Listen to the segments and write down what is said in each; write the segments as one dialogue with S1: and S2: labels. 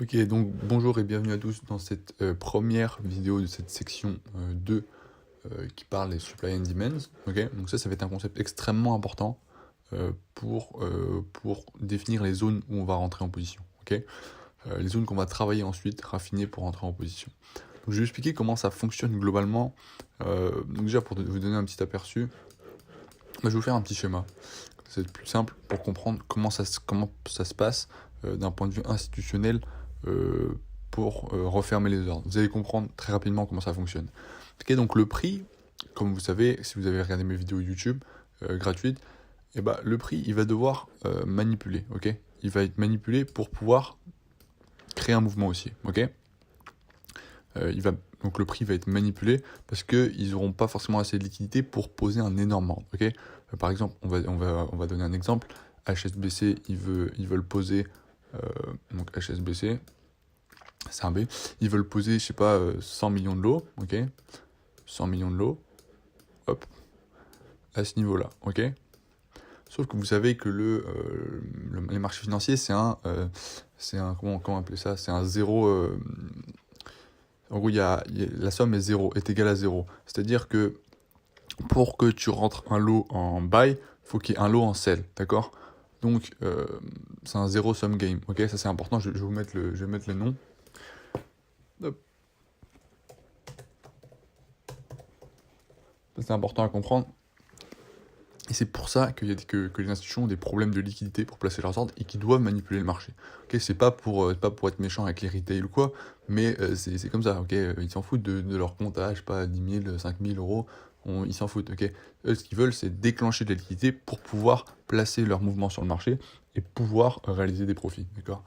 S1: Ok, donc bonjour et bienvenue à tous dans cette première vidéo de cette section 2 qui parle des supply and demands. Ok, donc ça va être un concept extrêmement important pour définir les zones où on va rentrer en position. Ok, les zones qu'on va travailler ensuite, raffiner pour rentrer en position. Donc je vais expliquer comment ça fonctionne globalement. Donc déjà pour vous donner un petit aperçu, je vais vous faire un petit schéma. C'est plus simple pour comprendre comment ça se passe d'un point de vue institutionnel euh, pour refermer les ordres. Vous allez comprendre très rapidement comment ça fonctionne. Ok, donc le prix, comme vous savez, si vous avez regardé mes vidéos YouTube gratuites, eh ben, le prix, il va devoir manipuler. Ok, il va être manipulé pour pouvoir créer un mouvement aussi. Ok, donc le prix va être manipulé parce qu'ils n'auront pas forcément assez de liquidité pour poser un énorme ordre. Ok, par exemple, on va donner un exemple. HSBC, ils veulent poser, donc HSBC, c'est un B, ils veulent poser, je sais pas, 100 millions de lots, ok, 100 millions de lots, hop, à ce niveau-là, ok. Sauf que vous savez que les marchés financiers, comment appeler ça, c'est un zéro. En gros, la somme est égale à zéro. C'est-à-dire que pour que tu rentres un lot en buy, il faut qu'il y ait un lot en sell, d'accord? Donc, c'est un zéro sum game, ok? Ça, c'est important, je vais mettre le nom. Hop. Ça, c'est important à comprendre. Et c'est pour ça que les institutions ont des problèmes de liquidité pour placer leurs ordres et qui doivent manipuler le marché. Ok, c'est pas pour être méchant avec les retail ou quoi, mais c'est comme ça. Ok, ils s'en foutent de leur comptage, pas 10 000, 5 000 euros, ils s'en foutent. Ok, eux, ce qu'ils veulent, c'est déclencher de la liquidité pour pouvoir placer leurs mouvements sur le marché et pouvoir réaliser des profits. D'accord.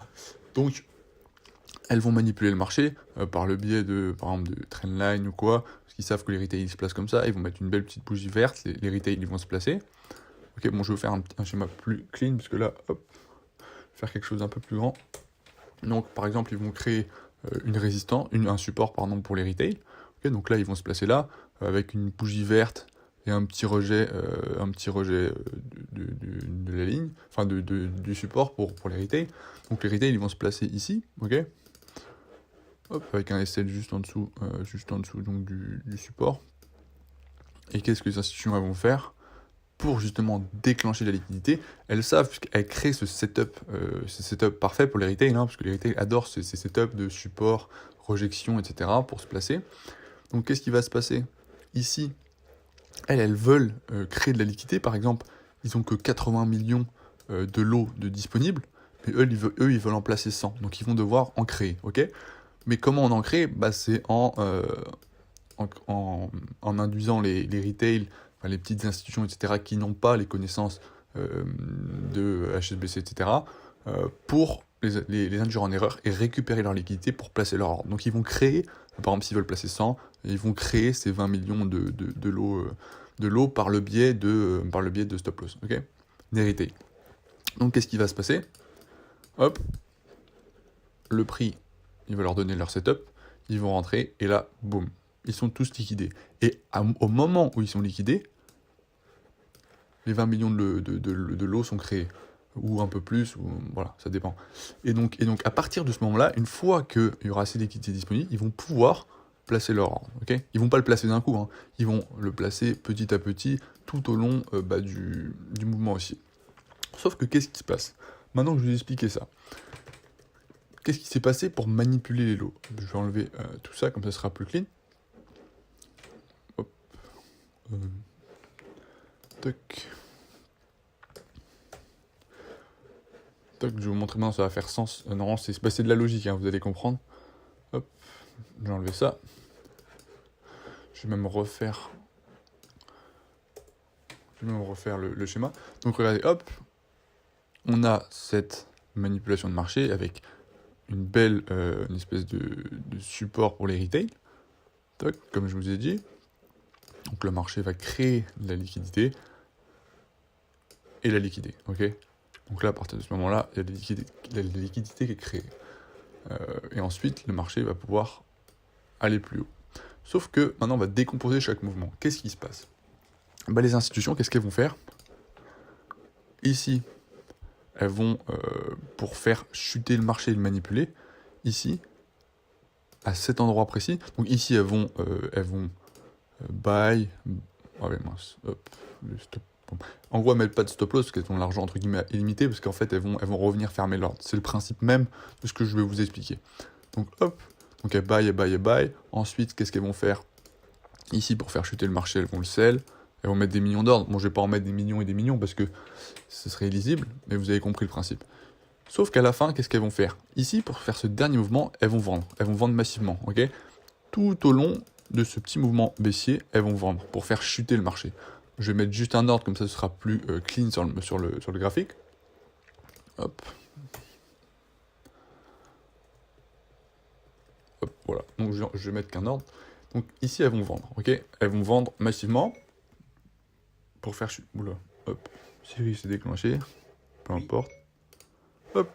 S1: Donc, elles vont manipuler le marché par le biais par exemple, de trendline ou quoi, parce qu'ils savent que les retail se placent comme ça, ils vont mettre une belle petite bougie verte, les retail ils vont se placer. Ok, bon, je vais faire un schéma plus clean, parce que là, hop, faire quelque chose d'un peu plus grand. Donc, par exemple, ils vont créer un support pardon, pour les retail. Ok, donc là, ils vont se placer là, avec une bougie verte et un petit rejet de la ligne, enfin du support pour les retail. Donc les retail, ils vont se placer ici, ok. Hop, avec un SL juste en dessous donc du support. Et qu'est-ce que les institutions elles vont faire pour justement déclencher la liquidité? Elles savent qu'elles créent ce setup parfait pour les retail, hein, parce que les retail adorent ces setups de support, rejection, etc. pour se placer. Donc qu'est-ce qui va se passer? Ici, elles veulent créer de la liquidité, par exemple, ils ont que 80 millions de lots de disponibles, mais eux, ils veulent en placer 100, donc ils vont devoir en créer, ok? Mais comment on en crée? Bah, c'est en induisant les retail, enfin, les petites institutions, etc., qui n'ont pas les connaissances de HSBC, etc., pour les induire en erreur et récupérer leur liquidité pour placer leur ordre. Donc ils vont créer, par exemple s'ils veulent placer 100, ils vont créer ces 20 millions de lots par le biais de stop loss, ok, des retail. Donc qu'est-ce qui va se passer? Hop, le prix, il va leur donner leur setup, ils vont rentrer, et là, boum, ils sont tous liquidés. Et au moment où ils sont liquidés, les 20 millions de lots sont créés. Ou un peu plus, ou voilà, ça dépend. Et donc à partir de ce moment-là, une fois qu'il y aura assez d'équité disponible, ils vont pouvoir placer leur ordre. Okay, ils vont pas le placer d'un coup, hein. Ils vont le placer petit à petit, tout au long du mouvement aussi. Sauf que qu'est-ce qui se passe? Maintenant que je vous ai expliqué ça, qu'est-ce qui s'est passé pour manipuler les lots? Je vais enlever tout ça, comme ça sera plus clean. Hop. Toc. Toc, je vais vous montrer maintenant, ça va faire sens. Non, c'est de la logique, hein, vous allez comprendre. Hop, j'ai enlevé ça. Je vais même refaire, le schéma. Donc regardez, hop, on a cette manipulation de marché avec une espèce de support pour les retail. Toc, comme je vous ai dit. Donc le marché va créer de la liquidité et la liquider, ok. Donc là, à partir de ce moment-là, il y a de la liquidité qui est créée. Et ensuite, le marché va pouvoir aller plus haut. Sauf que maintenant, on va décomposer chaque mouvement. Qu'est-ce qui se passe? Bah, les institutions, qu'est-ce qu'elles vont faire? Ici, elles vont, pour faire chuter le marché et le manipuler, ici, à cet endroit précis. Donc ici, elles vont buy. Ah ouais, mince. Hop, le stop. Bon. En gros, elles mettent pas de stop loss parce qu'elles ont l'argent entre guillemets illimité, parce qu'en fait, elles vont revenir fermer l'ordre. C'est le principe même de ce que je vais vous expliquer. Donc hop, donc elles buy, elles buy, elles buy. Ensuite, qu'est-ce qu'elles vont faire? Ici, pour faire chuter le marché, elles vont le sell. Elles vont mettre des millions d'ordres. Bon, je vais pas en mettre des millions et des millions parce que ce serait illisible, mais vous avez compris le principe. Sauf qu'à la fin, qu'est-ce qu'elles vont faire? Ici, pour faire ce dernier mouvement, elles vont vendre. Elles vont vendre massivement, ok? Tout au long de ce petit mouvement baissier, elles vont vendre pour faire chuter le marché. Je vais mettre juste un ordre, comme ça ce sera plus clean sur le graphique. Hop. Hop, voilà. Donc je vais mettre qu'un ordre. Donc ici, elles vont vendre, ok? Elles vont vendre massivement pour faire chuter. Oula, hop. Série s'est déclenchée. Peu importe. Hop.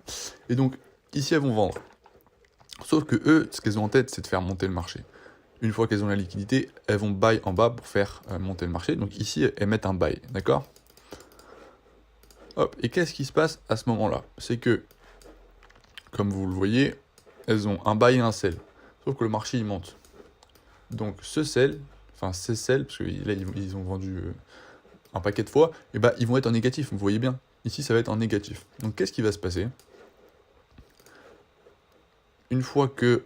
S1: Et donc, ici, elles vont vendre. Sauf que eux, ce qu'elles ont en tête, c'est de faire monter le marché. Une fois qu'elles ont la liquidité, elles vont buy en bas pour faire monter le marché. Donc ici, elles mettent un buy, d'accord? Hop. Et qu'est-ce qui se passe à ce moment-là? C'est que, comme vous le voyez, elles ont un buy et un sell. Sauf que le marché, il monte. Donc ce sell, enfin ces sell, parce que là, ils ont vendu un paquet de fois, et bah ils vont être en négatif, vous voyez bien. Ici, ça va être en négatif. Donc qu'est-ce qui va se passer? Une fois que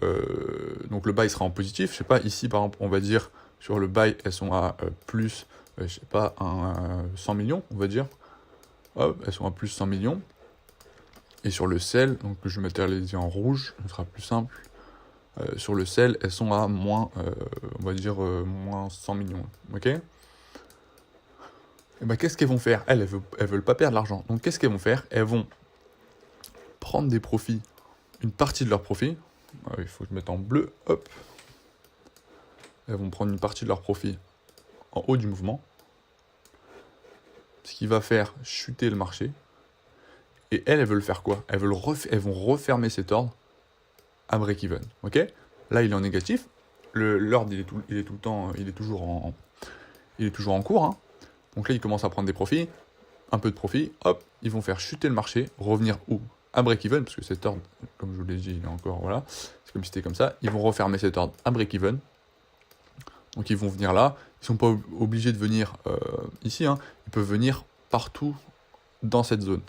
S1: donc le buy sera en positif, je sais pas, ici par exemple, on va dire sur le buy, elles sont à plus, je sais pas, 100 millions, on va dire. Hop, elles sont à plus 100 millions. Et sur le sell, donc je vais matérialiser en rouge, ce sera plus simple. Sur le sell, elles sont à moins, on va dire, moins 100 millions. Ok? Et ben, qu'est-ce qu'elles vont faire? Elles veulent pas perdre l'argent. Donc qu'est-ce qu'elles vont faire? Elles vont prendre des profits, une partie de leurs profits. Il faut que je mette en bleu, hop. Elles vont prendre une partie de leurs profits en haut du mouvement, ce qui va faire chuter le marché. Et elles veulent faire quoi? Elles vont refermer cet ordre à break-even, ok? Là, il est en négatif. L'ordre, il est tout le temps, il est toujours en cours, hein. Donc là, il commence à prendre des profits, un peu de profit, hop, ils vont faire chuter le marché, revenir où? À break-even, parce que cet ordre, comme je vous l'ai dit, il est encore, voilà, c'est comme si c'était comme ça. Ils vont refermer cet ordre à break-even. Donc ils vont venir là. Ils ne sont pas obligés de venir ici, hein. Ils peuvent venir partout dans cette zone,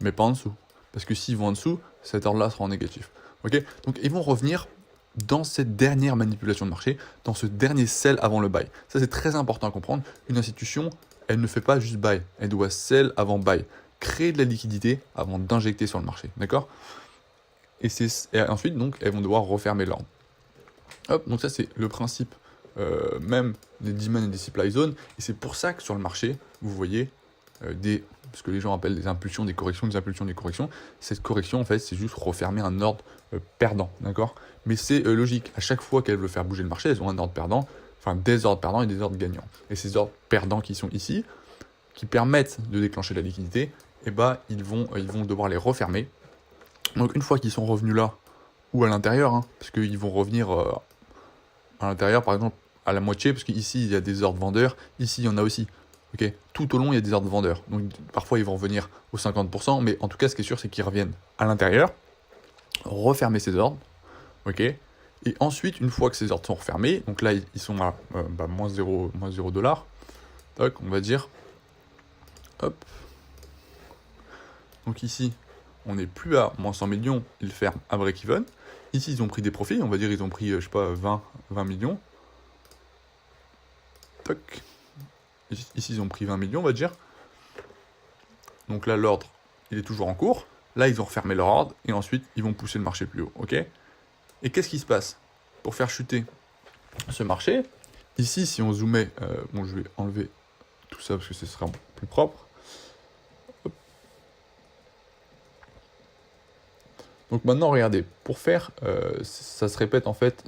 S1: mais pas en dessous. Parce que s'ils vont en dessous, cet ordre-là sera en négatif. Ok? Donc ils vont revenir dans cette dernière manipulation de marché, dans ce dernier sell avant le buy. Ça, c'est très important à comprendre. Une institution, elle ne fait pas juste buy, elle doit sell avant buy. Créer de la liquidité avant d'injecter sur le marché. D'accord? Et ensuite, donc, elles vont devoir refermer l'ordre. Hop, donc ça, c'est le principe même des demand et des supply zones. Et c'est pour ça que sur le marché, vous voyez ce que les gens appellent des impulsions, des corrections, des impulsions, des corrections. Cette correction, en fait, c'est juste refermer un ordre perdant, d'accord? Mais c'est logique. À chaque fois qu'elles veulent faire bouger le marché, elles ont un ordre perdant, enfin des ordres perdants et des ordres gagnants. Et ces ordres perdants qui sont ici, qui permettent de déclencher la liquidité, eh ben, ils vont devoir les refermer. Donc une fois qu'ils sont revenus là, ou à l'intérieur, hein, parce qu'ils vont revenir à l'intérieur, par exemple, à la moitié, parce qu'ici, il y a des ordres vendeurs, ici, il y en a aussi. Okay. Tout au long, il y a des ordres vendeurs. Donc parfois, ils vont revenir aux 50%, mais en tout cas, ce qui est sûr, c'est qu'ils reviennent à l'intérieur, refermer ces ordres, ok. Et ensuite, une fois que ces ordres sont refermés, donc là, ils sont à moins 0 $, donc on va dire, hop. Donc ici, on n'est plus à moins 100 millions, ils ferment à break-even. Ici, ils ont pris des profits, on va dire, ils ont pris, je sais pas, 20 millions. Toc. Ici, ils ont pris 20 millions, on va dire. Donc là, l'ordre, il est toujours en cours. Là, ils ont refermé leur ordre, et ensuite, ils vont pousser le marché plus haut, ok? Et qu'est-ce qui se passe? Pour faire chuter ce marché, ici, si on zoomait, bon, je vais enlever tout ça, parce que ce sera plus propre. Hop. Donc maintenant, regardez, pour faire, ça se répète en fait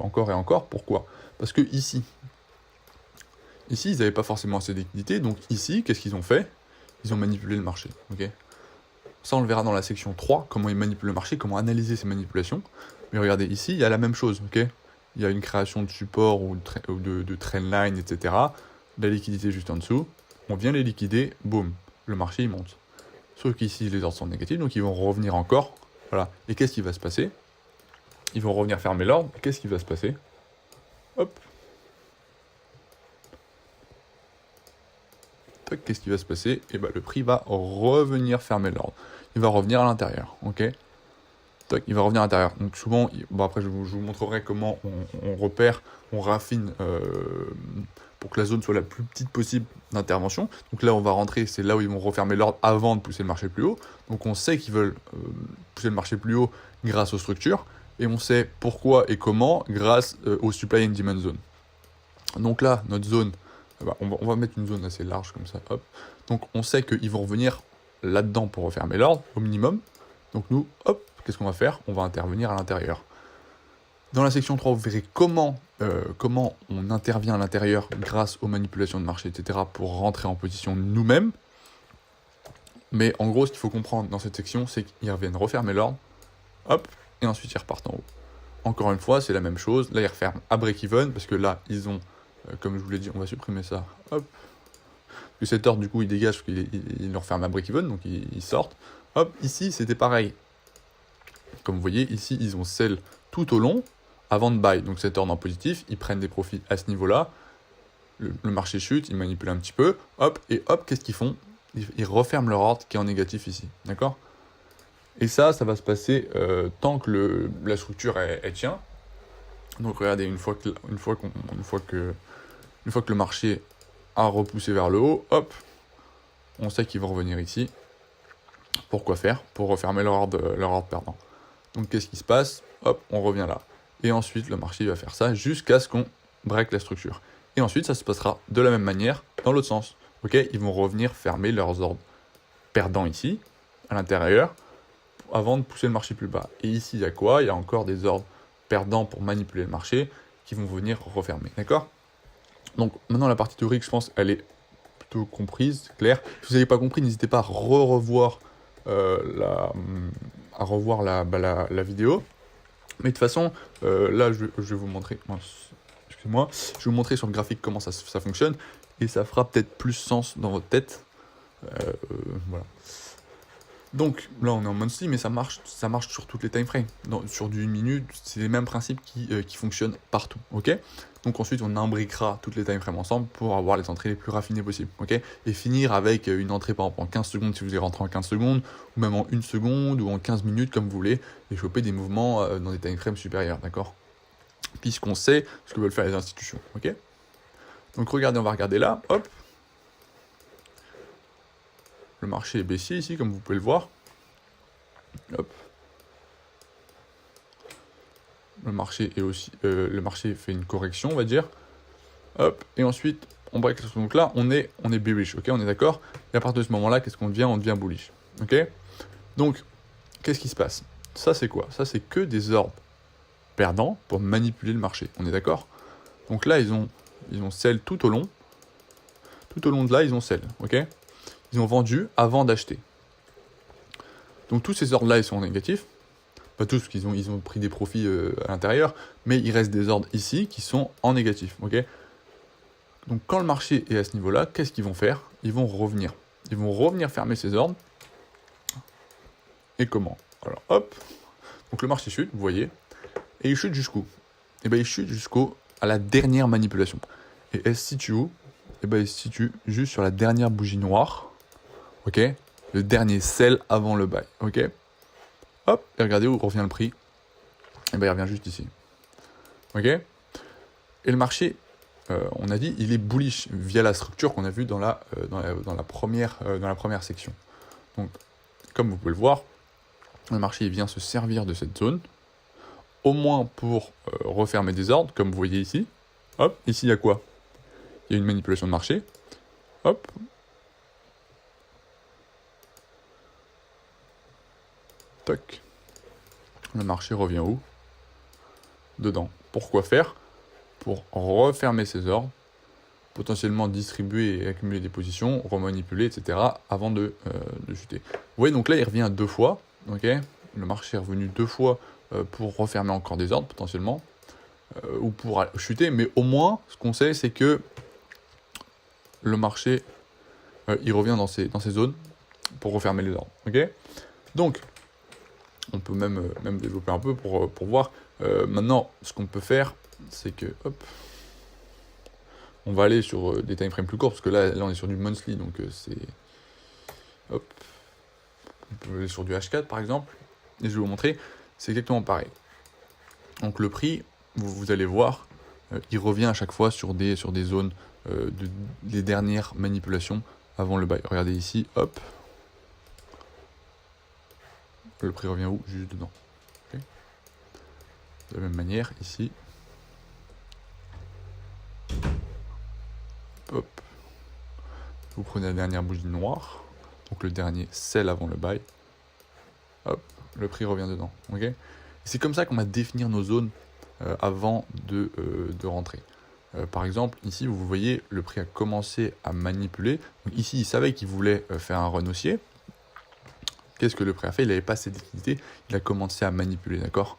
S1: encore et encore. Pourquoi? Parce que ici, ils n'avaient pas forcément assez de liquidité, donc ici, qu'est-ce qu'ils ont fait? Ils ont manipulé le marché, ok? Ça, on le verra dans la section 3, comment ils manipulent le marché, comment analyser ces manipulations. Mais regardez, ici, il y a la même chose, ok? Il y a une création de support ou de trendline, etc. La liquidité juste en dessous. On vient les liquider, boum, le marché, il monte. Sauf qu'ici, les ordres sont négatifs, donc ils vont revenir encore Voilà. Et qu'est-ce qui va se passer? Ils vont revenir fermer l'ordre. Qu'est-ce qui va se passer? Hop. Qu'est-ce qui va se passer? Et ben, le prix va revenir fermer l'ordre. Il va revenir à l'intérieur. Ok. Il va revenir à l'intérieur. Donc souvent, bon après je vous montrerai comment on repère, on raffine pour que la zone soit la plus petite possible d'intervention. Donc là on va rentrer, c'est là où ils vont refermer l'ordre avant de pousser le marché plus haut. Donc on sait qu'ils veulent pousser le marché plus haut grâce aux structures, et on sait pourquoi et comment grâce au supply and demand zone. Donc là, notre zone, on va mettre une zone assez large comme ça, hop. Donc on sait qu'ils vont revenir là-dedans pour refermer l'ordre, au minimum. Donc nous, hop, qu'est-ce qu'on va faire? On va intervenir à l'intérieur. Dans la section 3, vous verrez comment on intervient à l'intérieur grâce aux manipulations de marché, etc. pour rentrer en position nous-mêmes. Mais en gros, ce qu'il faut comprendre dans cette section, c'est qu'ils reviennent refermer l'ordre, hop, et ensuite ils repartent en haut. Encore une fois, c'est la même chose. Là, ils referment à break-even, parce que là, ils ont, comme je vous l'ai dit, on va supprimer ça, hop. Parce que cet ordre, du coup, il dégage, parce qu'il le referme à break-even, donc ils sortent. Hop, ici, c'était pareil. Comme vous voyez, ici, ils ont sell tout au long, avant de buy. Donc cet ordre en positif, ils prennent des profits à ce niveau-là. Le marché chute, ils manipulent un petit peu. Hop, et hop, qu'est-ce qu'ils font? Ils referment leur ordre qui est en négatif ici. D'accord? Et ça va se passer tant que la structure elle tient. Donc regardez, une fois que le marché a repoussé vers le haut, hop, on sait qu'ils vont revenir ici. Pourquoi faire? Pour refermer leur ordre perdant. Donc qu'est-ce qui se passe? Hop, on revient là. Et ensuite, le marché va faire ça jusqu'à ce qu'on break la structure. Et ensuite, ça se passera de la même manière dans l'autre sens. Ok, ils vont revenir fermer leurs ordres perdants ici, à l'intérieur, avant de pousser le marché plus bas. Et ici, il y a quoi? Il y a encore des ordres perdants pour manipuler le marché qui vont venir refermer. D'accord? Donc maintenant, la partie théorique, je pense, elle est plutôt comprise, claire. Si vous n'avez pas compris, n'hésitez pas à revoir la vidéo. Mais de toute façon, là, je vais vous montrer. Excusez-moi, je vais vous montrer sur le graphique comment ça fonctionne, et ça fera peut-être plus sens dans votre tête. Voilà. Donc là, on est en monthly, mais ça marche sur toutes les time frames. Sur du 1 minute, c'est les mêmes principes qui fonctionnent partout. Ok? Donc ensuite, on imbriquera toutes les time frames ensemble pour avoir les entrées les plus raffinées possibles. Ok? Et finir avec une entrée par exemple en 15 secondes si vous voulez rentrer en 15 secondes, ou même en 1 seconde, ou en 15 minutes comme vous voulez, et choper des mouvements dans des time frames supérieurs. D'accord? Puisqu'on sait ce que veulent faire les institutions. Ok? Donc regardez, on va regarder là. Hop. Le marché est baissier ici, comme vous pouvez le voir. Hop. Le marché fait une correction, on va dire. Hop. Et ensuite, on break. Donc là, on est bearish, ok? On est d'accord? Et à partir de ce moment-là, qu'est-ce qu'on devient? On devient bullish, ok? Donc, qu'est-ce qui se passe? Ça, c'est quoi? Ça, c'est que des ordres perdants pour manipuler le marché. On est d'accord? Donc là, ils ont sell tout au long. Tout au long de là, ils ont sell, ok? Ils ont vendu avant d'acheter. Donc tous ces ordres-là, ils sont négatifs. Pas tous, parce qu'ils ont pris des profits à l'intérieur, mais il reste des ordres ici qui sont en négatif. Ok? Donc quand le marché est à ce niveau-là, qu'est-ce qu'ils vont faire? Ils vont revenir. Ils vont revenir fermer ces ordres. Et comment? Alors hop. Donc le marché chute, vous voyez. Et il chute jusqu'où? Et bien il chute à la dernière manipulation. Et elle se situe où? Et bien il se situe juste sur la dernière bougie noire. Ok? Le dernier sell avant le buy. Ok? Hop, et regardez où revient le prix. Et bien il revient juste ici. Ok? Et le marché, on a dit, il est bullish via la structure qu'on a vue dans la première section. Donc, comme vous pouvez le voir, le marché il vient se servir de cette zone, au moins pour refermer des ordres, comme vous voyez ici. Hop, ici il y a quoi? Il y a une manipulation de marché. Hop. Toc. Le marché revient où? Dedans. Pourquoi faire? Pour refermer ses ordres, potentiellement distribuer et accumuler des positions, remanipuler, etc. avant de chuter. Vous voyez, donc là, il revient 2 fois. Ok, le marché est revenu 2 fois pour refermer encore des ordres, potentiellement, ou pour chuter. Mais au moins, ce qu'on sait, c'est que le marché, il revient dans ces zones pour refermer les ordres. Ok, donc, On peut même développer un peu pour voir. Maintenant, ce qu'on peut faire, c'est que, hop, on va aller sur des time frames plus courts, parce que là on est sur du monthly, donc c'est... Hop, on peut aller sur du H4 par exemple, et je vais vous montrer, c'est exactement pareil. Donc le prix, vous allez voir, il revient à chaque fois sur des zones des dernières manipulations avant le buy. Regardez ici, hop, le prix revient où? Juste dedans. Okay. De la même manière, ici, hop, vous prenez la dernière bougie noire, donc le dernier sell avant le buy, hop, le prix revient dedans. Okay. C'est comme ça qu'on va définir nos zones avant de rentrer. Par exemple, ici, vous voyez, le prix a commencé à manipuler. Donc ici, il savait qu'il voulait faire un run haussier. Qu'est-ce que le prix a fait? Il n'avait pas assez de liquidité, il a commencé à manipuler, d'accord?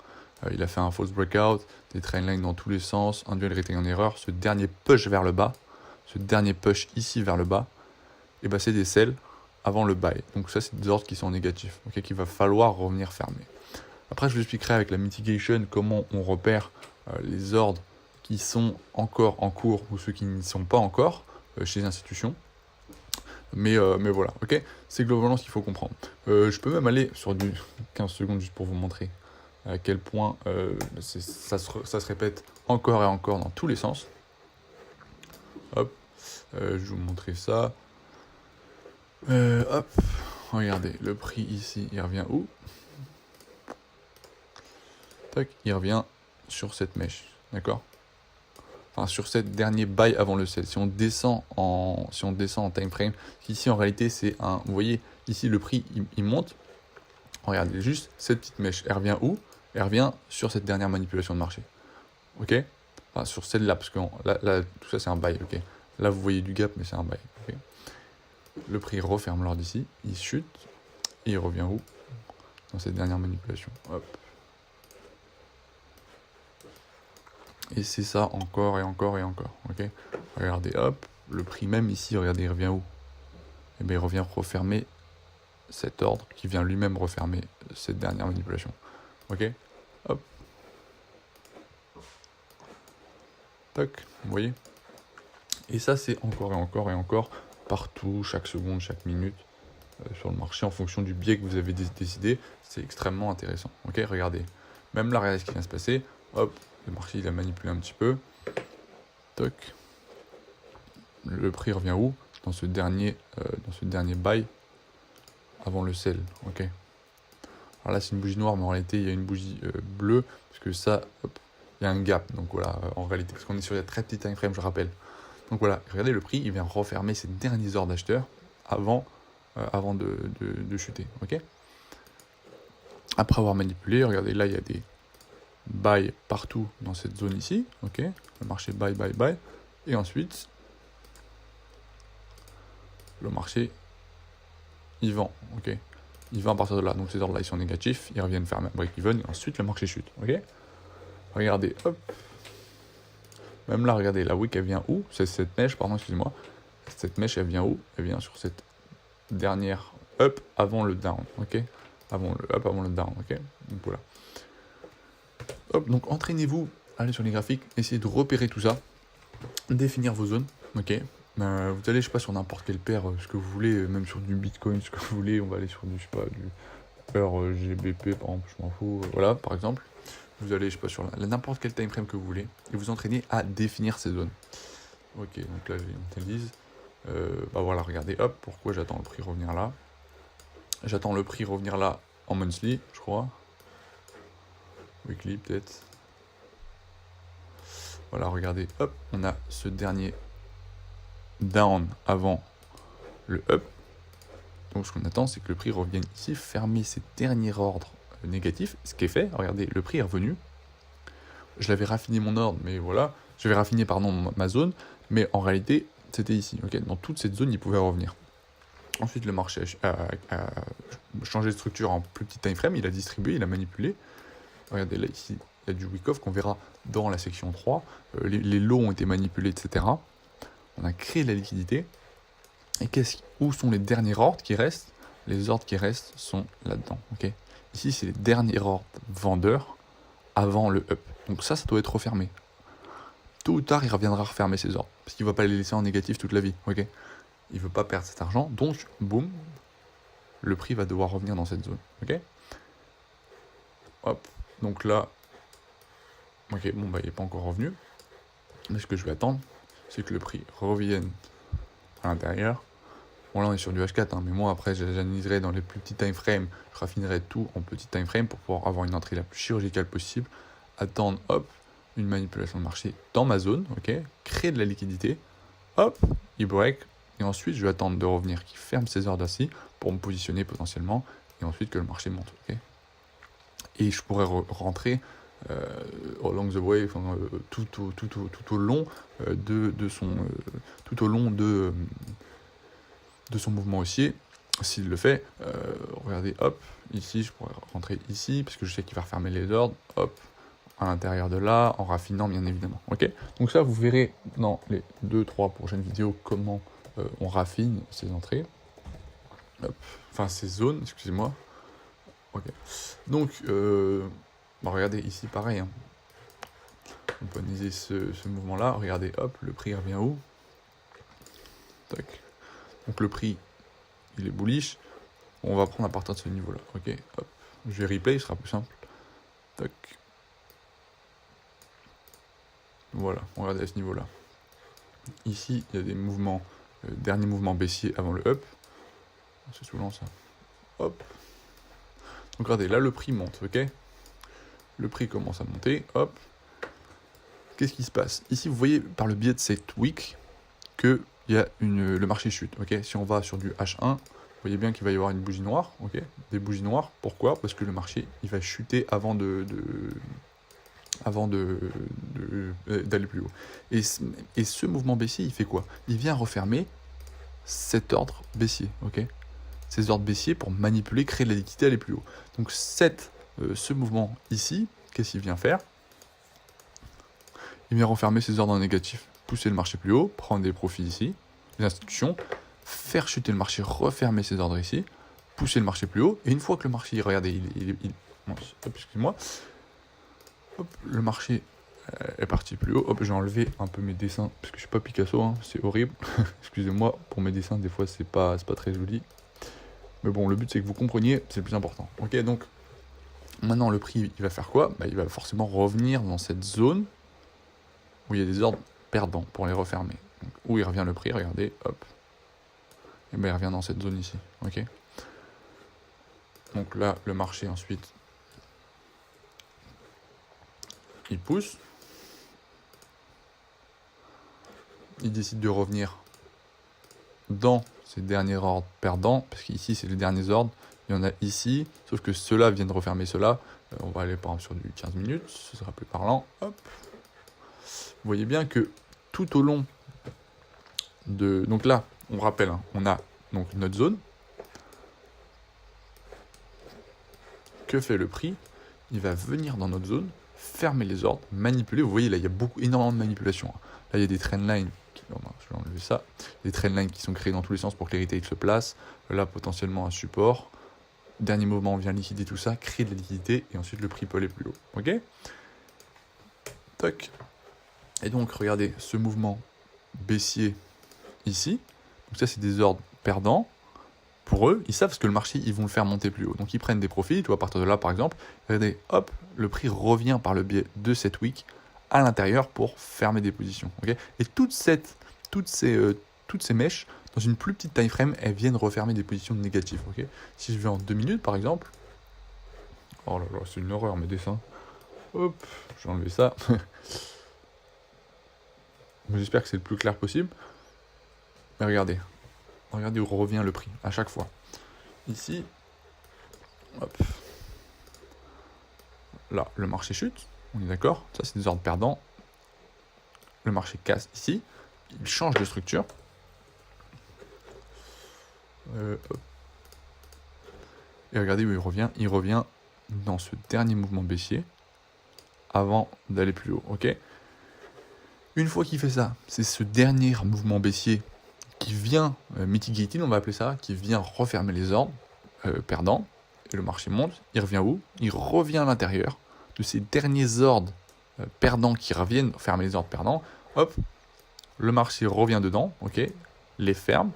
S1: Il a fait un false breakout, des trendlines dans tous les sens, un duel rating en erreur, ce dernier push vers le bas, ce dernier push ici vers le bas, et ben c'est des sells avant le buy. Donc ça, c'est des ordres qui sont négatifs, okay, qu'il va falloir revenir fermer. Après, je vous expliquerai avec la mitigation comment on repère les ordres qui sont encore en cours ou ceux qui n'y sont pas encore chez les institutions. Mais voilà, ok, c'est globalement ce qu'il faut comprendre. Je peux même aller sur du 15 secondes juste pour vous montrer à quel point ça se répète encore et encore dans tous les sens. Hop, je vais vous montrer ça. Hop, regardez, le prix ici, il revient où? Tac, il revient sur cette mèche, d'accord? Enfin, sur cette dernier buy avant le sell. Si on descend en time frame, ici en réalité c'est un, vous voyez ici le prix il monte. Regardez juste cette petite mèche, elle revient où? Elle revient sur cette dernière manipulation de marché. Ok? Enfin, sur celle-là, parce que là tout ça c'est un buy. Ok? Là vous voyez du gap, mais c'est un buy. Okay. Le prix referme l'ordre ici, il chute et il revient où? Dans cette dernière manipulation. Hop. Et c'est ça encore et encore et encore, ok? Regardez, hop, le prix même ici, regardez, il revient où? Eh bien, il revient refermer cet ordre qui vient lui-même refermer cette dernière manipulation, ok? Hop. Tac, vous voyez? Et ça, c'est encore et encore et encore, partout, chaque seconde, chaque minute, sur le marché, en fonction du biais que vous avez décidé. C'est extrêmement intéressant, ok? Regardez, même là, regardez ce qui vient de se passer, hop. Le marché, il a manipulé un petit peu. Toc. Le prix revient où? Dans ce dernier buy avant le sell. Ok. Alors là, c'est une bougie noire, mais en réalité, il y a une bougie bleue. Parce que ça, hop, il y a un gap. Donc voilà, en réalité, parce qu'on est sur des très petits time frame, je rappelle. Donc voilà, regardez, le prix, il vient refermer ses derniers ordres d'acheteurs avant de chuter. Ok. Après avoir manipulé, regardez, là, il y a des buy partout dans cette zone ici, ok, le marché buy, et ensuite le marché il vend, ok, il vend à partir de là, donc ces ordres là ils sont négatifs, ils reviennent faire un break-even, et ensuite le marché chute, ok. Regardez, hop, même là, regardez, la wick elle vient où? C'est cette mèche, pardon, excusez-moi, cette mèche elle vient où? Elle vient sur cette dernière up avant le down, ok, avant le down, ok, donc voilà. Hop, donc entraînez-vous, allez sur les graphiques, essayez de repérer tout ça, définir vos zones, ok. Vous allez, je sais pas, sur n'importe quelle paire, ce que vous voulez, même sur du Bitcoin, ce que vous voulez, on va aller sur du, je sais pas, du paire GBP, par exemple, je m'en fous, voilà, par exemple. Vous allez, je sais pas, sur n'importe quel time frame que vous voulez, et vous entraînez à définir ces zones. Ok, donc là, j'ai une analyse. Bah voilà, regardez, hop, pourquoi j'attends le prix revenir là? J'attends le prix revenir là en monthly, je crois. Weekly peut-être. Voilà, regardez, hop, on a ce dernier down avant le up. Donc ce qu'on attend, c'est que le prix revienne ici, fermer ses derniers ordres négatifs. Ce qui est fait, regardez, le prix est revenu. Je l'avais raffiné mon ordre, mais voilà. Je vais raffiner, pardon, ma zone. Mais en réalité, c'était ici. Okay, dans toute cette zone, il pouvait revenir. Ensuite, le marché a changé de structure en plus petit time frame. Il a distribué, il a manipulé. Regardez, là, ici, il y a du wick-off qu'on verra dans la section 3. Les lots ont été manipulés, etc. On a créé de la liquidité. Et où sont les derniers ordres qui restent? Les ordres qui restent sont là-dedans. Okay, Ici, c'est les derniers ordres vendeurs avant le up. Donc ça doit être refermé. Tôt ou tard, il reviendra refermer ses ordres. Parce qu'il ne va pas les laisser en négatif toute la vie. Ok, il ne veut pas perdre cet argent. Donc, boum, le prix va devoir revenir dans cette zone. Ok, hop. Donc là, ok, bon, bah, il n'est pas encore revenu. Mais ce que je vais attendre, c'est que le prix revienne à l'intérieur. Bon, là, on est sur du H4, hein, mais moi, après, j'analyserai dans les plus petits time frames. Je raffinerai tout en petits time frames pour pouvoir avoir une entrée la plus chirurgicale possible. Attendre, hop, une manipulation de marché dans ma zone, ok, créer de la liquidité, hop, il break, et ensuite, je vais attendre de revenir qu'il ferme ses ordres ainsi pour me positionner potentiellement, et ensuite que le marché monte, ok. Et je pourrais rentrer along the way, tout au long de son mouvement haussier, s'il le fait. Regardez, hop, ici, je pourrais rentrer ici, parce que je sais qu'il va refermer les ordres, hop, à l'intérieur de là, en raffinant bien évidemment. Ok, donc ça, vous verrez dans les 2-3 prochaines vidéos comment on raffine ces entrées, hop, enfin ces zones, excusez-moi. Ok, donc regardez ici pareil, hein. On peut analyser ce mouvement là, regardez, hop, le prix revient où? Tac. Donc le prix il est bullish, on va prendre à partir de ce niveau là. Ok, hop, je vais replay, ce sera plus simple. Tac. Voilà, regardez à ce niveau là. Ici il y a des mouvements, dernier mouvement baissier avant le up, c'est souvent ça. Hop, donc regardez, là le prix monte, ok, le prix commence à monter, hop. Qu'est-ce qui se passe? Ici, vous voyez par le biais de cette wick que le marché chute. Ok, si on va sur du H1, vous voyez bien qu'il va y avoir une bougie noire. Ok, des bougies noires. Pourquoi? Parce que le marché il va chuter avant d'aller plus haut. Et ce mouvement baissier, il fait quoi? Il vient refermer cet ordre baissier. Ok, ces ordres baissiers pour manipuler, créer de la liquidité, aller plus haut. Donc ce mouvement ici, qu'est-ce qu'il vient faire? Il vient refermer ses ordres en négatif, pousser le marché plus haut, prendre des profits ici, les institutions, faire chuter le marché, refermer ses ordres ici, pousser le marché plus haut, et une fois que le marché, regardez, excusez-moi, le marché est parti plus haut, hop, j'ai enlevé un peu mes dessins, parce que je suis pas Picasso, hein, c'est horrible, excusez-moi, pour mes dessins, des fois c'est pas très joli, mais bon, le but c'est que vous compreniez, c'est le plus important. Ok, donc, maintenant le prix, il va faire quoi? Bah, il va forcément revenir dans cette zone, où il y a des ordres perdants pour les refermer. Donc, où il revient le prix, regardez, hop. Et bien il revient dans cette zone ici, ok. Donc là, le marché ensuite, il pousse. Il décide de revenir dans ces derniers ordres perdants, parce qu'ici c'est les derniers ordres, il y en a ici, sauf que ceux-là viennent refermer ceux-là. On va aller par exemple sur du 15 minutes, ce sera plus parlant, hop. Vous voyez bien que tout au long de... Donc là, on rappelle, hein, on a donc notre zone. Que fait le prix? Il va venir dans notre zone, fermer les ordres, manipuler. Vous voyez, là, il y a énormément de manipulation. Là, il y a des trendlines. Je vais enlever ça. Des trendlines qui sont créées dans tous les sens pour que les retails se placent. Là, potentiellement un support. Dernier mouvement, on vient liquider tout ça, créer de la liquidité, et ensuite le prix peut aller plus haut. Ok? Toc. Et donc, regardez, ce mouvement baissier ici. Donc ça, c'est des ordres perdants. Pour eux, ils savent que le marché, ils vont le faire monter plus haut. Donc ils prennent des profits, tu vois, à partir de là, par exemple, regardez, hop, le prix revient par le biais de cette wick à l'intérieur pour fermer des positions. Okay, et toutes ces mèches, dans une plus petite time frame, elles viennent refermer des positions négatives. Okay, si je vais en 2 minutes, par exemple, oh là là, c'est une horreur mes dessins. Hop, je vais enlever ça. J'espère que c'est le plus clair possible. Mais regardez où revient le prix, à chaque fois. Ici, hop. Là, le marché chute, on est d'accord? Ça, c'est des ordres perdants. Le marché casse ici. Il change de structure. Et regardez où il revient. Il revient dans ce dernier mouvement baissier avant d'aller plus haut. Ok. Une fois qu'il fait ça, c'est ce dernier mouvement baissier qui vient mitigating, on va appeler ça, qui vient refermer les ordres perdants. et le marché monte, il revient où? Il revient à l'intérieur de ces derniers ordres perdants qui reviennent fermer les ordres perdants. Hop, le marché revient dedans, ok, les ferme.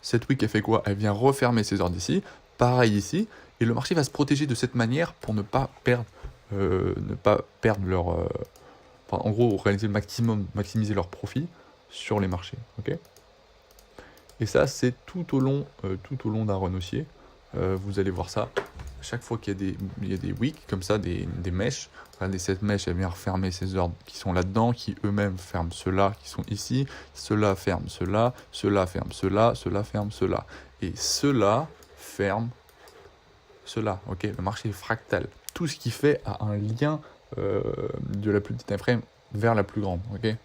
S1: Cette wick, elle fait quoi? Elle vient refermer ses ordres ici, pareil ici, et le marché va se protéger de cette manière pour ne pas perdre leur... en gros, réaliser le maximum, maximiser leur profit sur les marchés, ok. Et ça, c'est tout au long d'un run haussier. Vous allez voir ça. Chaque fois qu'il y a des wicks, comme ça, des mèches, regardez, cette mèche, elle vient refermer ces ordres qui sont là-dedans, qui eux-mêmes ferment ceux-là qui sont ici, ceux-là ferment ceux-là, ceux-là ferment ceux-là, ceux-là ferment ceux-là. Et ceux-là ferment ceux-là, ok. Le marché est fractal. Tout ce qui fait a un lien de la plus petite frame vers la plus grande, ok.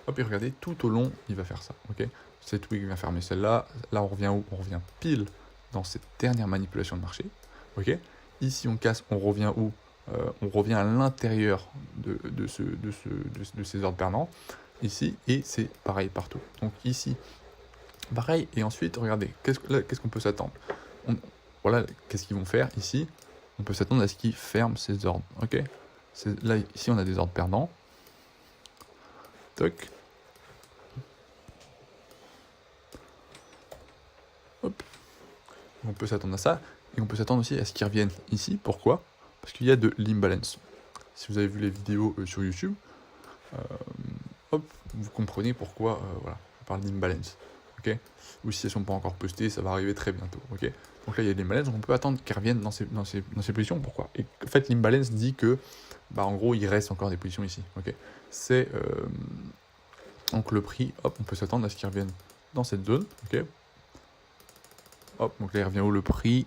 S1: Hop, et regardez, tout au long, il va faire ça, ok. Cette wick vient fermer celle-là. Là, on revient où? On revient pile dans cette dernière manipulation de marché, ok. Ici, on casse, on revient où? On revient à l'intérieur de ces ordres perdants, ici, et c'est pareil partout. Donc ici, pareil, et ensuite, regardez, qu'est-ce qu'on peut s'attendre? Voilà, qu'est-ce qu'ils vont faire ici? On peut s'attendre à ce qu'ils ferment ces ordres, ok. Là, ici, on a des ordres perdants. Toc. Hop. On peut s'attendre à ça. Et on peut s'attendre aussi à ce qu'ils reviennent ici. Pourquoi? Parce qu'il y a de l'imbalance. Si vous avez vu les vidéos sur YouTube, hop, vous comprenez pourquoi voilà, je parle d'imbalance. Okay, ou si elles ne sont pas encore postées, ça va arriver très bientôt. Okay, donc là, il y a de l'imbalance, donc on peut attendre qu'elles reviennent dans ces positions. Pourquoi? Et en fait, l'imbalance dit que, bah, en gros, il reste encore des positions ici. Okay, c'est donc le prix, hop, on peut s'attendre à ce qu'il revienne dans cette zone. Okay, hop, donc là, il revient où le prix?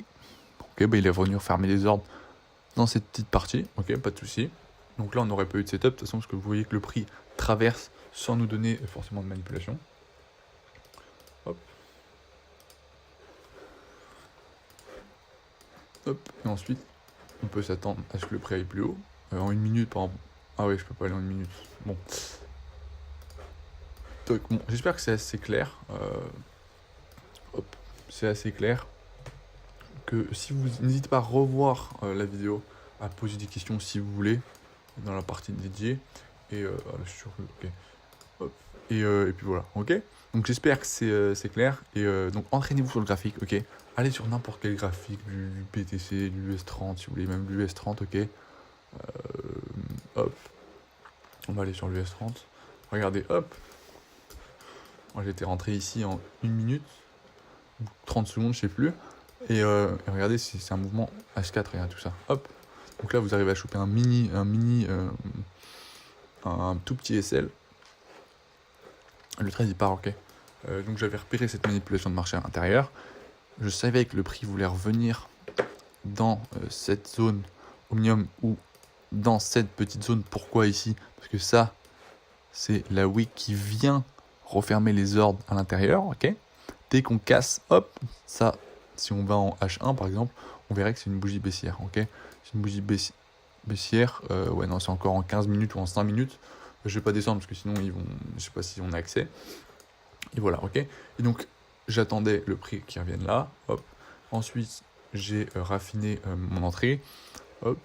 S1: Ok, bah, il est revenu fermer les ordres dans cette petite partie. Ok, pas de souci. Donc là, on n'aurait pas eu de setup, de toute façon, parce que vous voyez que le prix traverse sans nous donner forcément de manipulation. Hop. Hop. Et ensuite, on peut s'attendre à ce que le prix aille plus haut. En une minute, par exemple. Ah ouais, je peux pas aller en une minute. Bon. Donc, bon, j'espère que c'est assez clair. Hop. C'est assez clair. Que si vous n'hésitez pas à revoir la vidéo, à poser des questions si vous voulez, dans la partie dédiée. Et ok. Hop. Et puis voilà, ok. Donc j'espère que c'est clair. Et donc entraînez-vous sur le graphique, ok. Allez sur n'importe quel graphique, du BTC, du US30, si vous voulez, même du US30, ok. Hop. On va aller sur l'US30. Regardez, hop. Moi j'étais rentré ici en 1 minute, 30 secondes, je sais plus. Et regardez, c'est un mouvement H4, regardez tout ça. Hop. Donc là, vous arrivez à choper un tout petit SL. Le trade, il part, ok. Donc j'avais repéré cette manipulation de marché à l'intérieur. Je savais que le prix voulait revenir dans cette zone au minimum ou dans cette petite zone. Pourquoi ici? Parce que ça, c'est la wick qui vient refermer les ordres à l'intérieur, ok. Dès qu'on casse, hop, ça, si on va en H1 par exemple, on verrait que c'est une bougie baissière, ok. C'est une bougie baissière, ouais non, c'est encore en 15 minutes ou en 5 minutes. Je vais pas descendre parce que sinon ils vont, je sais pas si on a accès. Et voilà, ok. Et donc j'attendais le prix qui revienne là, hop. Ensuite j'ai raffiné mon entrée, hop.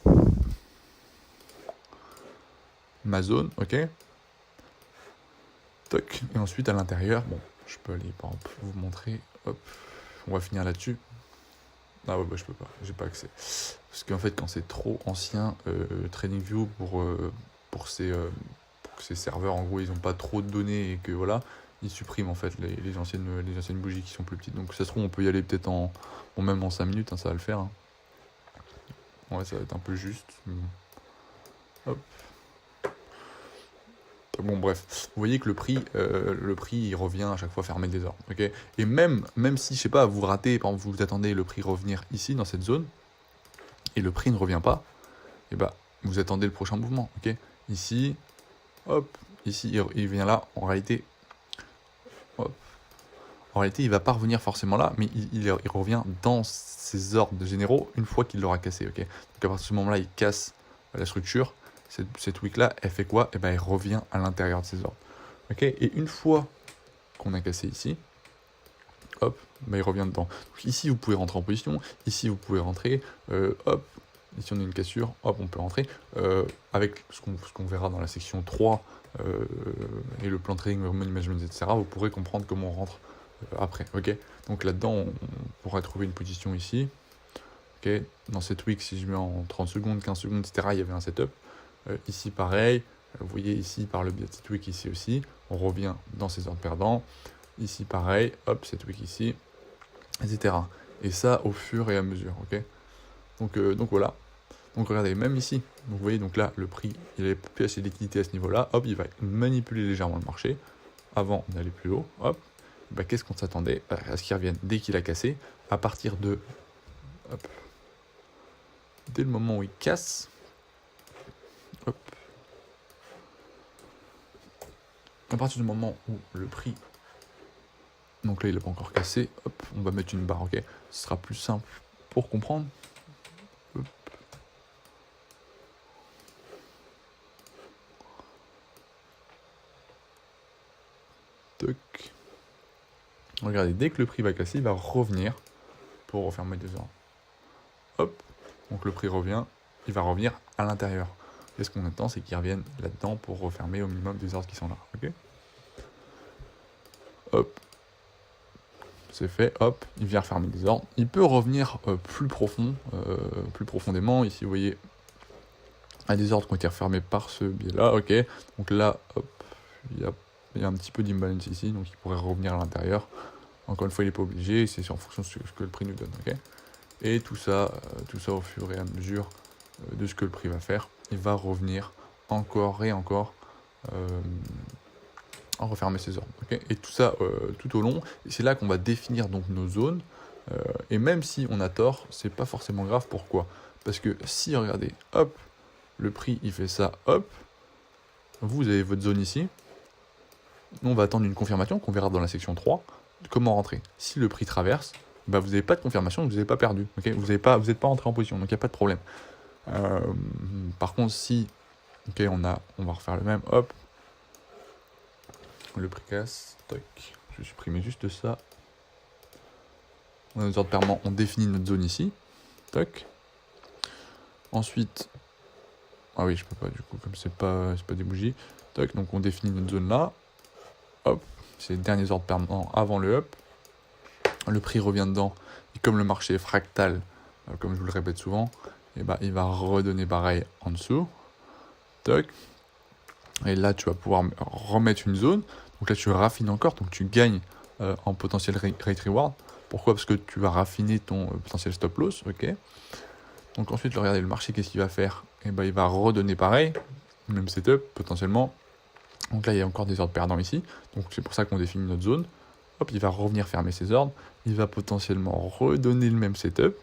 S1: Ma zone, ok. Toc. Et ensuite à l'intérieur, bon, je peux aller par exemple vous montrer, hop. On va finir là-dessus. Ah ouais, bah, je peux pas, j'ai pas accès. Parce qu'en fait, quand c'est trop ancien, TradingView pour ces serveurs, en gros, ils n'ont pas trop de données et que voilà, ils suppriment en fait les anciennes bougies qui sont plus petites. Donc ça se trouve, on peut y aller peut-être même en 5 minutes, hein, ça va le faire. Hein. Ouais, ça va être un peu juste. Hop. Bon bref, vous voyez que le prix il revient à chaque fois fermer des ordres, ok. Et même si je sais pas, vous ratez, par exemple vous attendez le prix revenir ici dans cette zone et le prix ne revient pas, et bah vous attendez le prochain mouvement, ok. Ici, hop, ici il vient là, en réalité, hop, en réalité il va pas revenir forcément là, mais il revient dans ses ordres généraux une fois qu'il l'aura cassé, ok. Donc à partir de ce moment là il casse la structure. Cette wick là, elle fait quoi? Et ben elle revient à l'intérieur de ses ordres. Ok. Et une fois qu'on a cassé ici, hop, bah, il revient dedans. Donc ici, vous pouvez rentrer en position, ici, vous pouvez rentrer, hop, ici, on a une cassure, hop, on peut rentrer, avec ce qu'on verra dans la section 3, et le plan trading, money management, etc., vous pourrez comprendre comment on rentre après, ok. Donc là-dedans, on pourra trouver une position ici, ok. Dans cette week, si je mets en 30 secondes, 15 secondes, etc., il y avait un setup. Ici, pareil, vous voyez ici, par le biais de cette week ici aussi, on revient dans ces ordres perdants. Ici, pareil, hop, cette week ici, etc. Et ça, au fur et à mesure, ok. Donc voilà. Donc regardez, même ici, donc vous voyez, donc là, le prix, il avait plus assez de liquidité à ce niveau-là, hop, il va manipuler légèrement le marché, avant d'aller plus haut, hop, bah, qu'est-ce qu'on s'attendait à ce qu'il revienne dès qu'il a cassé, à partir de, hop, dès le moment où il casse, hop, à partir du moment où le prix, donc là il n'a pas encore cassé, hop, on va mettre une barre, ok, ce sera plus simple pour comprendre. Hop. Toc. Regardez, dès que le prix va casser, il va revenir pour refermer 2 ordres. Hop, donc le prix revient, il va revenir à l'intérieur. Et ce qu'on attend, c'est qu'il revienne là-dedans pour refermer au minimum des ordres qui sont là, ok. Hop, c'est fait, hop, il vient refermer des ordres. Il peut revenir plus profondément. Ici, vous voyez, il y a des ordres qui ont été refermés par ce biais-là, ok. Donc là, hop, il y a un petit peu d'imbalance ici, donc il pourrait revenir à l'intérieur. Encore une fois, il n'est pas obligé, c'est en fonction de ce que le prix nous donne, ok. Et tout ça au fur et à mesure de ce que le prix va faire, il va revenir encore et encore en refermer ses ordres, okay. Et tout ça tout au long, et c'est là qu'on va définir donc nos zones, et même si on a tort, c'est pas forcément grave. Pourquoi? Parce que si, regardez, hop, le prix il fait ça, hop, vous avez votre zone ici, on va attendre une confirmation qu'on verra dans la section 3, de comment rentrer. Si le prix traverse, bah, vous n'avez pas de confirmation, vous n'avez pas perdu, okay. Vous n'êtes pas rentré en position, donc il n'y a pas de problème. Par contre, si, ok, on va refaire le même, hop, le prix casse, toc, je vais supprimer juste ça. On a nos ordres permanents, on définit notre zone ici, toc. Ensuite, ah oui, je peux pas du coup, comme c'est pas des bougies, toc, donc on définit notre zone là, hop, c'est les derniers ordres permanents avant le up. Le prix revient dedans, et comme le marché est fractal, comme je vous le répète souvent, et bah, il va redonner pareil en dessous, toc. Et là, tu vas pouvoir remettre une zone. Donc là, tu raffines encore. Donc tu gagnes en potentiel rate reward. Pourquoi? Parce que tu vas raffiner ton potentiel stop loss. Ok. Donc ensuite, regardez le marché, qu'est-ce qu'il va faire? Et ben, il va redonner pareil. Même setup, potentiellement. Donc là, il y a encore des ordres perdants ici. Donc c'est pour ça qu'on définit notre zone. Hop, il va revenir fermer ses ordres. Il va potentiellement redonner le même setup.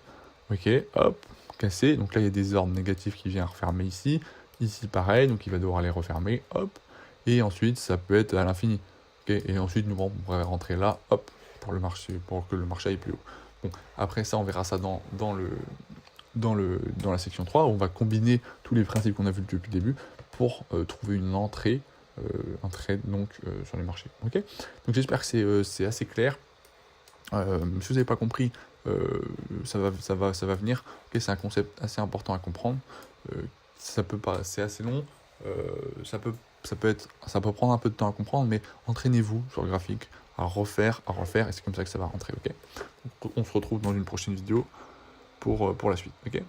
S1: Ok, hop, cassé. Donc là, il y a des ordres négatifs qui viennent refermer ici. Ici, pareil, donc il va devoir les refermer, hop. Et ensuite, ça peut être à l'infini. Okay. Et ensuite, nous, on pourrait rentrer là, hop, pour que le marché aille plus haut. Bon, après ça, on verra ça dans la section 3. On va combiner tous les principes qu'on a vus depuis le début pour trouver une entrée, un trade donc, sur les marchés. Okay. Donc j'espère que c'est assez clair. Si vous n'avez pas compris, ça va venir. Okay, c'est un concept assez important à comprendre. Ça peut paraître assez long, ça peut prendre un peu de temps à comprendre, mais entraînez-vous sur le graphique à refaire, et c'est comme ça que ça va rentrer, ok. On se retrouve dans une prochaine vidéo pour la suite, ok.